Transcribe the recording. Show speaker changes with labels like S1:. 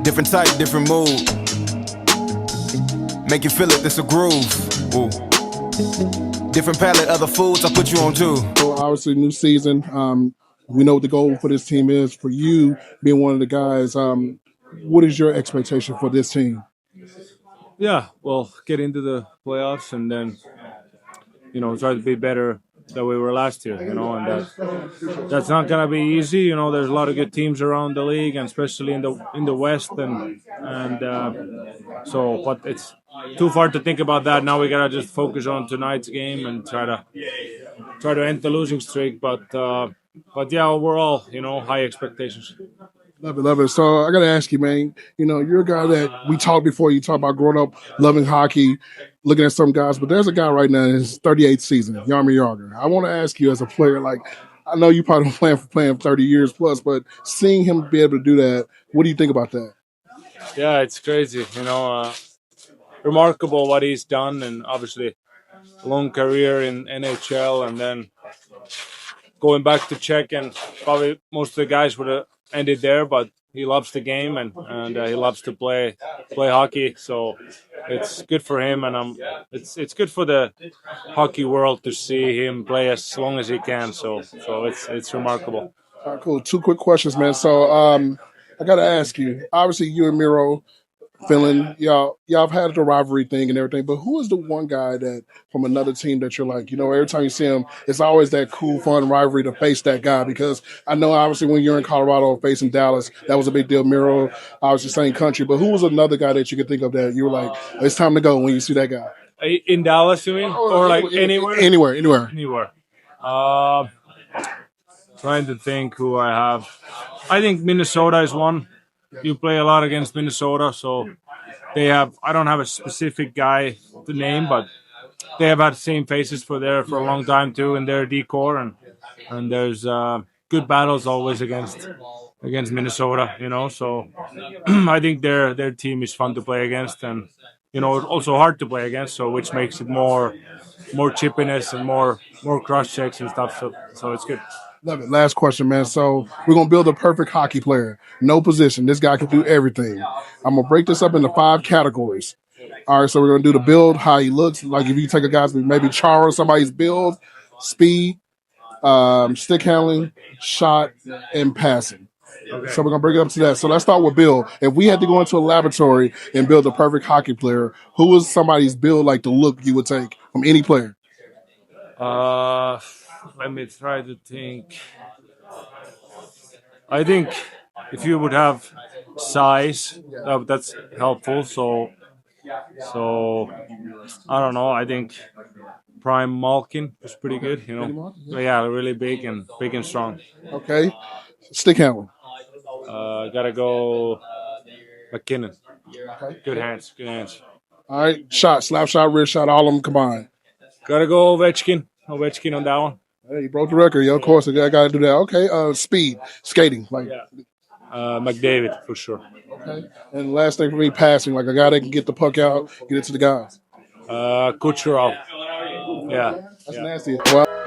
S1: Different type, different mood. Make you feel it, this a groove. Ooh. Different palette, other foods I put you on too.
S2: So obviously, new season. We know what the goal for this team is. For you, being one of the guys, what is your expectation for this team?
S3: Yeah, well, get into the playoffs and then try to be better than we were last year. And that's not gonna be easy. There's a lot of good teams around the league, and especially in the West, and but it's too far to think about that. Now we gotta just focus on tonight's game and try to end the losing streak. But yeah, overall, high expectations.
S2: Love it, love it. So I got to ask you, man. You're a guy that we talked before. You talked about growing up loving hockey, looking at some guys, but there's a guy right now in his 38th season, Jaromir Jagr. I want to ask you as a player, like I know you probably don't plan for playing 30 years plus, but seeing him be able to do that, what do you think about that?
S3: Yeah, it's crazy. Remarkable what he's done, and obviously long career in NHL, and then going back to Czech, and probably most of the guys would have ended there, but he loves the game, and he loves to play hockey. So it's good for him, and it's good for the hockey world to see him play as long as he can. So it's remarkable.
S2: All right, cool. Two quick questions, man. So I got to ask you. Obviously, you and Miro, Finland, y'all have had the rivalry thing and everything, but who is the one guy that from another team that you're like, every time you see him, it's always that cool, fun rivalry to face that guy? Because I know obviously when you're in Colorado facing Dallas, that was a big deal. Miro, obviously same country, but who was another guy that you could think of that you were like, it's time to go when you see that guy?
S3: In Dallas, you mean, or like anywhere?
S2: Anywhere.
S3: Trying to think who I have. I think Minnesota is one. You play a lot against Minnesota, so they have. I don't have a specific guy to name, but they have had the same faces for a long time too in their decor, and there's good battles always against Minnesota. So I think their team is fun to play against, and also hard to play against. So which makes it more chippiness and more cross checks and stuff. So it's good.
S2: Love it. Last question, man. So we're gonna build a perfect hockey player. No position. This guy can do everything. I'm gonna break this up into 5 categories. All right, so we're gonna do the build, how he looks. Like if you take a guy's maybe Chara, somebody's build, speed, stick handling, shot, and passing. Okay. So we're gonna bring it up to that. So let's start with build. If we had to go into a laboratory and build a perfect hockey player, who was somebody's build like the look you would take from any player?
S3: Let me try to think. I think if you would have size, that's helpful. So I don't know. I think Prime Malkin is pretty good. Yeah, really big and strong.
S2: Okay, stick handling.
S3: Gotta go McKinnon.
S2: Okay.
S3: Good hands.
S2: All right, shot, slap shot, wrist shot, all of them combined.
S3: Gotta go Ovechkin on that one.
S2: Hey, you broke the record. Yeah, of course, I got to do that. Okay, speed, skating, like.
S3: Yeah. McDavid for sure.
S2: Okay. And last thing for me, passing, like a guy that can get the puck out, get it to the guys.
S3: Kucherov. Yeah.
S2: That's nasty. Well.